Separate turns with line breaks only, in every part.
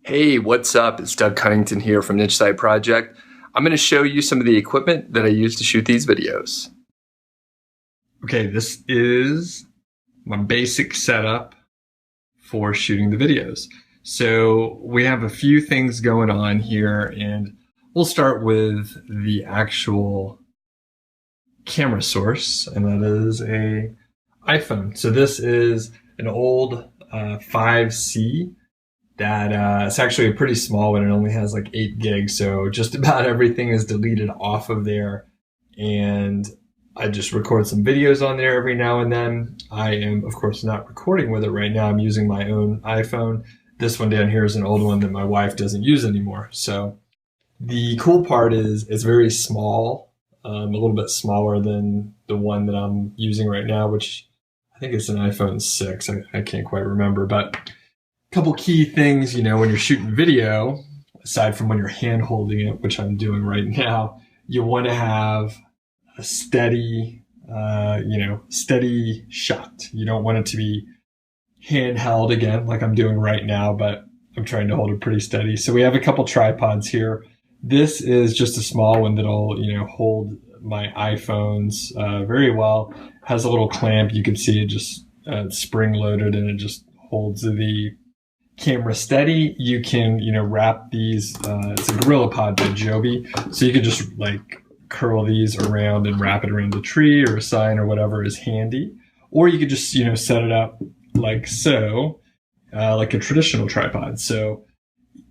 Hey, what's up? It's Doug Cunnington here from Niche Site Project. I'm going to show you some of the equipment that I use to shoot these videos. Okay, this is my basic setup for shooting the videos. So we have a few things going on here, and we'll start with the actual camera source, and that is a iPhone. So this is an old 5C that it's actually a pretty small one. It only has like 8 gigs, so just about everything is deleted off of there, and I just record some videos on there every now and then. I am, of course, not recording with it right now. I'm using my own iPhone. This one down here is an old one that my wife doesn't use anymore. So the cool part is it's very small, a little bit smaller than the one that I'm using right now, which I think it's an iPhone 6. I can't quite remember, but couple key things, you know, when you're shooting video, aside from when you're hand holding it, which I'm doing right now, you want to have a steady, steady shot. You don't want it to be handheld again, like I'm doing right now, but I'm trying to hold it pretty steady. So we have a couple tripods here. This is just a small one that'll, hold my iPhones very well. It has a little clamp. You can see it just spring loaded, and it just holds the camera steady. You can, wrap these, it's a GorillaPod by Joby. So you can just like curl these around and wrap it around a tree or a sign or whatever is handy. Or you could just, set it up like so, like a traditional tripod. So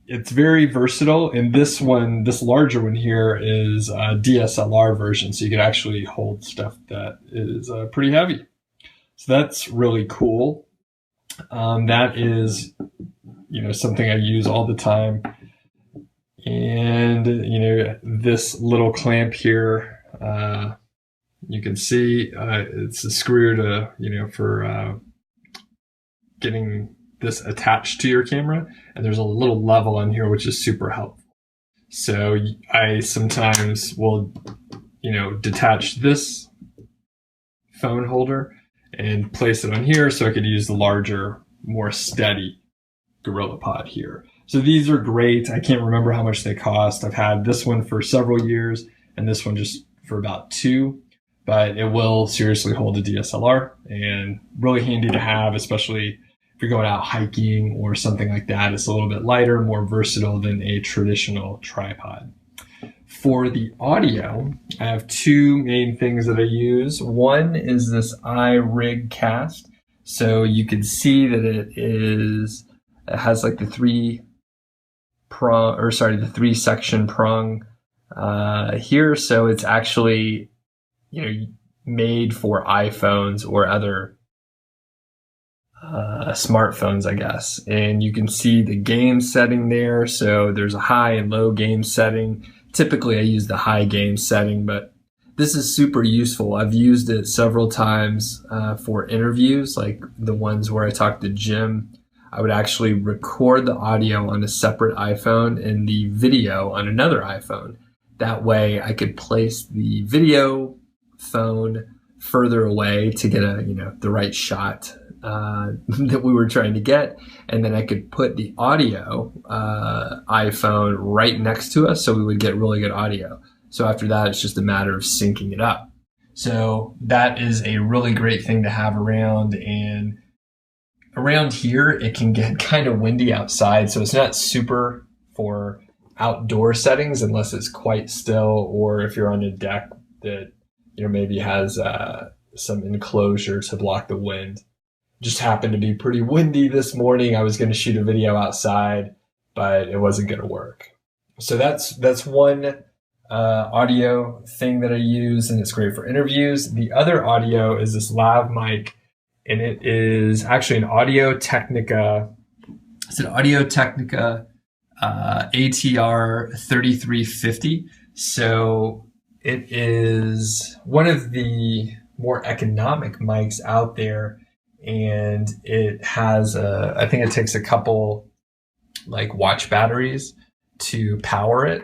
it's very versatile. And this one, this larger one here is a DSLR version. So you can actually hold stuff that is pretty heavy. So that's really cool. That is, something I use all the time. And, this little clamp here, you can see it's a screw to, for getting this attached to your camera. And there's a little level on here, which is super helpful. So I sometimes will, detach this phone holder and place it on here so I could use the larger, more steady GorillaPod here. So these are great. I can't remember how much they cost. I've had this one for several years and this one just for about 2, but it will seriously hold a DSLR and really handy to have, especially if you're going out hiking or something like that. It's a little bit lighter, more versatile than a traditional tripod. For the audio, I have 2 main things that I use. One is this iRig cast. So you can see that it has like the 3-section prong here. So it's actually, made for iPhones or other smartphones, I guess. And you can see the gain setting there. So there's a high and low gain setting. Typically I use the high gain setting, but this is super useful. I've used it several times for interviews, like the ones where I talk to Jim. I would actually record the audio on a separate iPhone and the video on another iPhone. That way I could place the video phone further away to get the right shot that we were trying to get. And then I could put the audio iPhone right next to us so we would get really good audio. So after that, it's just a matter of syncing it up. So that is a really great thing to have around. And around here, it can get kind of windy outside. So it's not super for outdoor settings unless it's quite still, or if you're on a deck that, maybe has some enclosure to block the wind. Just happened to be pretty windy this morning. I was going to shoot a video outside, but it wasn't going to work. So that's one audio thing that I use, and it's great for interviews. The other audio is this lav mic, and it is actually an Audio-Technica. It's an Audio-Technica ATR 3350. So it is one of the more economic mics out there, and it has I think it takes a couple like watch batteries to power it.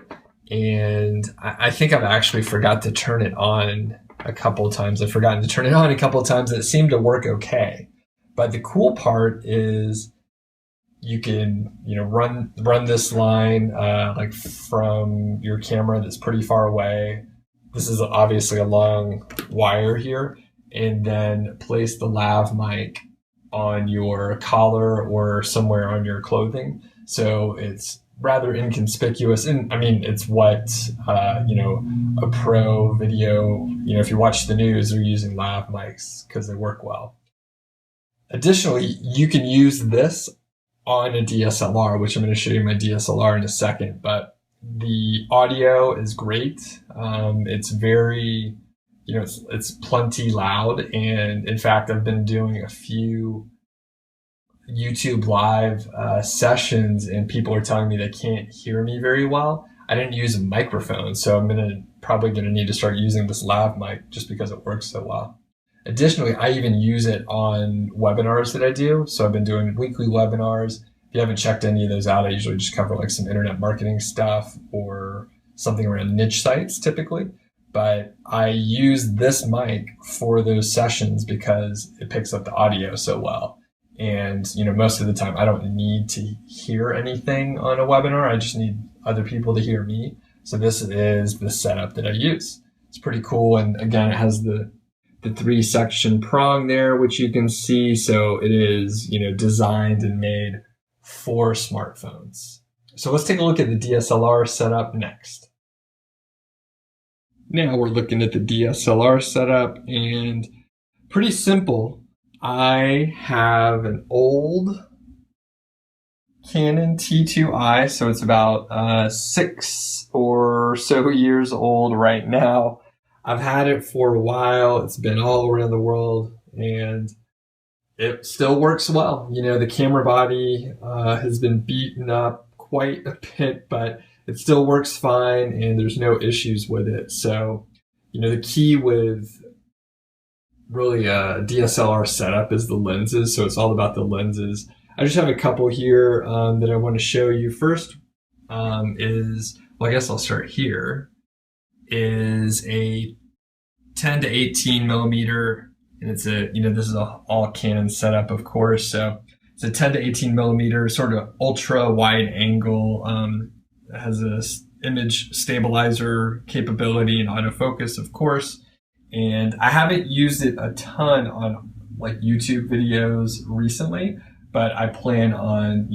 And I think I've actually forgot to turn it on a couple of times. I've forgotten to turn it on a couple of times. It seemed to work okay. But the cool part is you can, run this line like from your camera that's pretty far away. This is obviously a long wire here, and then place the lav mic on your collar or somewhere on your clothing. So it's rather inconspicuous. And I mean, it's what, a pro video, if you watch the news, they're using lav mics because they work well. Additionally, you can use this on a DSLR, which I'm going to show you my DSLR in a second, but the audio is great. It's very, it's plenty loud. And in fact, I've been doing a few YouTube live sessions and people are telling me they can't hear me very well. I didn't use a microphone, so I'm probably going to need to start using this lav mic just because it works so well. Additionally, I even use it on webinars that I do. So I've been doing weekly webinars. If you haven't checked any of those out, I usually just cover like some internet marketing stuff or something around niche sites typically. But I use this mic for those sessions because it picks up the audio so well. And, most of the time I don't need to hear anything on a webinar. I just need other people to hear me. So this is the setup that I use. It's pretty cool. And again, it has the 3-section prong there, which you can see. So it is, designed and made for smartphones. So let's take a look at the DSLR setup next. Now we're looking at the DSLR setup, and pretty simple. I have an old Canon T2i, so it's about 6 or so years old right now. I've had it for a while. It's been all around the world and it still works well. The camera body has been beaten up quite a bit, but it still works fine and there's no issues with it. So, the key with really a DSLR setup is the lenses. So it's all about the lenses. I just have a couple here that I want to show you. First I guess I'll start here, is a 10 to 18 millimeter. And it's this is a all Canon setup, of course. So it's a 10 to 18 millimeter sort of ultra wide angle. It has a image stabilizer capability and autofocus, of course. And I haven't used it a ton on like YouTube videos recently, but I plan on,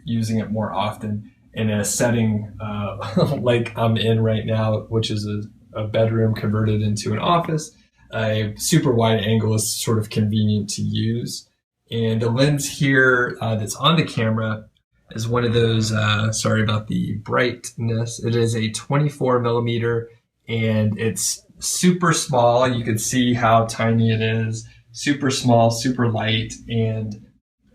using it more often in a setting like I'm in right now, which is a bedroom converted into an office. A super wide angle is sort of convenient to use. And the lens here that's on the camera is one of those, sorry about the brightness. It is a 24 millimeter and it's super small. You can see how tiny it is. Super small, super light. And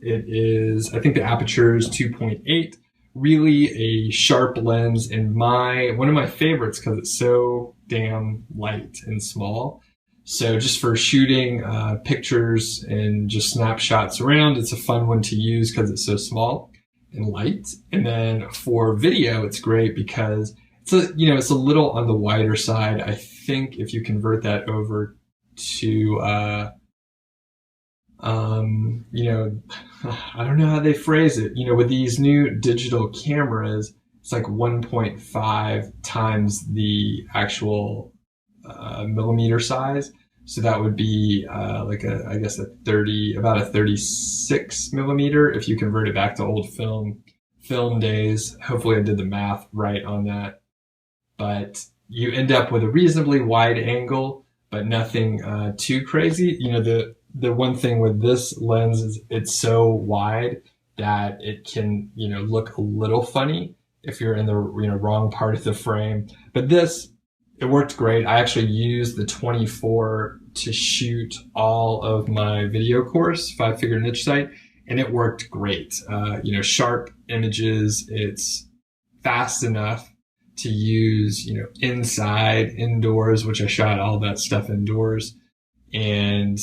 it is, I think the aperture is 2.8. Really a sharp lens, and one of my favorites because it's so damn light and small. So just for shooting pictures and just snapshots around, it's a fun one to use because it's so small and light. And then for video, it's great because it's a little on the wider side. I think if you convert that over to I don't know how they phrase it. With these new digital cameras, it's like 1.5 times the actual millimeter size. So that would be about a 36 millimeter if you convert it back to old film days. Hopefully I did the math right on that. But you end up with a reasonably wide angle, but nothing too crazy. The one thing with this lens is it's so wide that it can, look a little funny if you're in the wrong part of the frame. But it worked great. I actually used the 24 to shoot all of my video course, 5-figure niche site, and it worked great. Sharp images. It's fast enough to use, inside, indoors, which I shot all that stuff indoors. And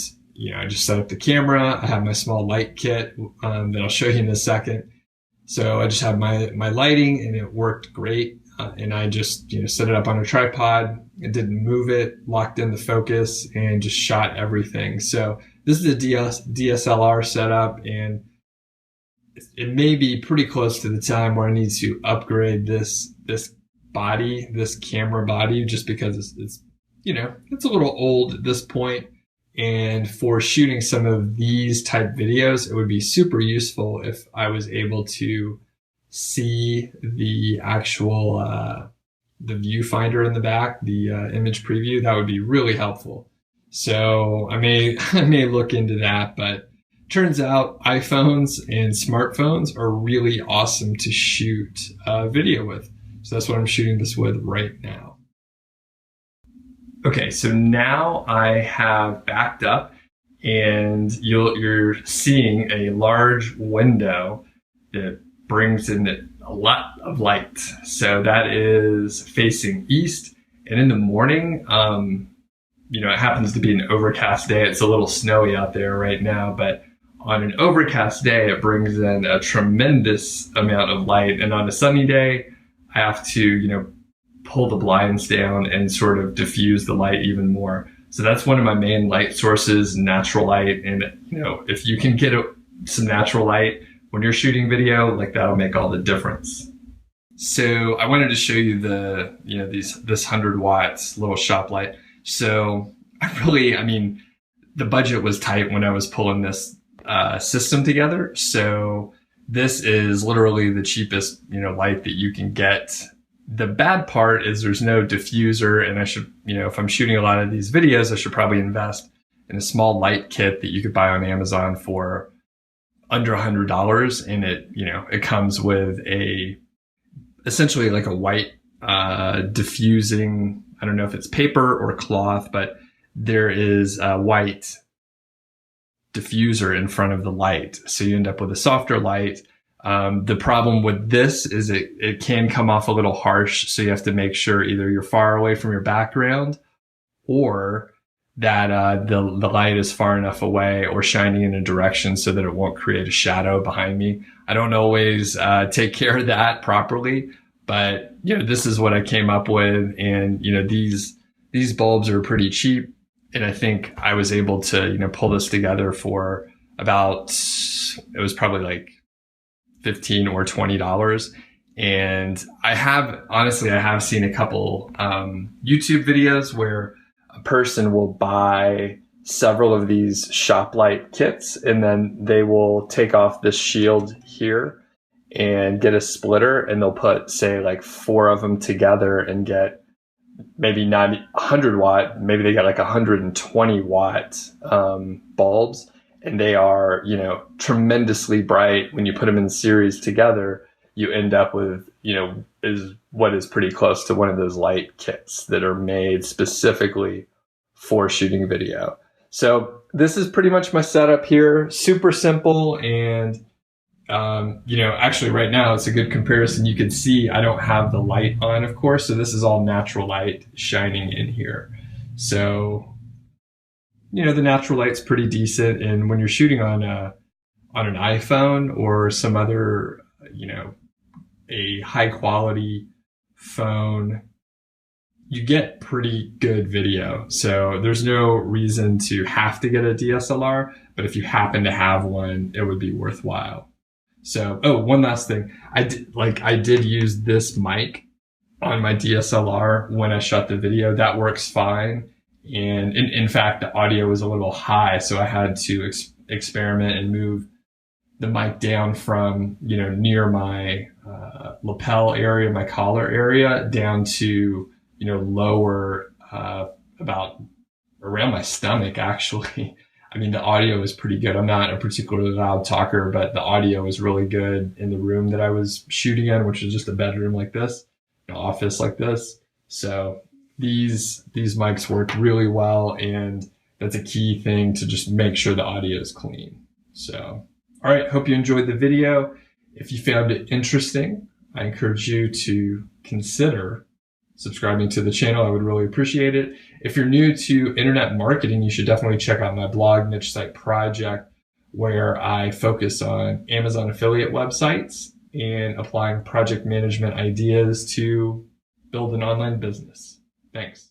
I just set up the camera. I have my small light kit that I'll show you in a second. So I just have my lighting and it worked great. And I just, set it up on a tripod. It didn't move it, locked in the focus and just shot everything. So this is a DSLR setup. And, it may be pretty close to the time where I need to upgrade this body, this camera body, just because it's you know, it's a little old at this point. And for shooting some of these type videos, it would be super useful if I was able to see the actual the viewfinder in the back, the image preview. That would be really helpful. So I may look into that, but turns out iPhones and smartphones are really awesome to shoot video with. So that's what I'm shooting this with right now. Okay, so now I have backed up and you're seeing a large window that brings in a lot of light. So that is facing east. And in the morning, you know, it happens to be an overcast day. It's a little snowy out there right now, but on an overcast day, it brings in a tremendous amount of light. And on a sunny day, I have to, you know, pull the blinds down and sort of diffuse the light even more. So that's one of my main light sources, natural light. And, you know, if you can get some natural light when you're shooting video, like that'll make all the difference. So I wanted to show you the, you know, this 100 watts little shop light. So I mean, the budget was tight when I was pulling this system together. So this is literally the cheapest, you know, light that you can get. The bad part is there's no diffuser, and I should, you know, if I'm shooting a lot of these videos, I should probably invest in a small light kit that you could buy on Amazon for under $100. And it, you know, it comes with essentially like a white diffusing, I don't know if it's paper or cloth, but there is a white diffuser in front of the light. So you end up with a softer light. The problem with this is it can come off a little harsh. So you have to make sure either you're far away from your background or that the light is far enough away or shining in a direction so that it won't create a shadow behind me. I don't always take care of that properly, but you know, this is what I came up with. And you know, these bulbs are pretty cheap. And I think I was able to, you know, pull this together for about, it was probably like $15 or $20. And I have seen a couple YouTube videos where a person will buy several of these shop light kits, and then they will take off this shield here and get a splitter, and they'll put, say, like 4 of them together and get maybe not 100 watt, maybe they got like 120 watt bulbs. And they are, you know, tremendously bright. When you put them in series together, you end up with, you know, what is pretty close to one of those light kits that are made specifically for shooting video. So this is pretty much my setup here. Super simple. And, you know, actually right now it's a good comparison. You can see I don't have the light on, of course. So this is all natural light shining in here. So, you know, the natural light's pretty decent. And when you're shooting on an iPhone or some other, you know, a high quality phone, you get pretty good video. So there's no reason to have to get a DSLR, but if you happen to have one, it would be worthwhile. So, oh, one last thing. I did use this mic on my DSLR when I shot the video. That works fine. And in fact, the audio was a little high, so I had to experiment and move the mic down from, you know, near my lapel area, my collar area, down to, you know, lower, about around my stomach, actually. I mean, the audio was pretty good. I'm not a particularly loud talker, but the audio was really good in the room that I was shooting in, which is just a bedroom like this, an office like this. So these mics work really well, and that's a key thing to just make sure the audio is clean. So, all right, hope you enjoyed the video. If you found it interesting, I encourage you to consider subscribing to the channel. I would really appreciate it. If you're new to internet marketing, you should definitely check out my blog, Niche Site Project, where I focus on Amazon affiliate websites and applying project management ideas to build an online business. Thanks.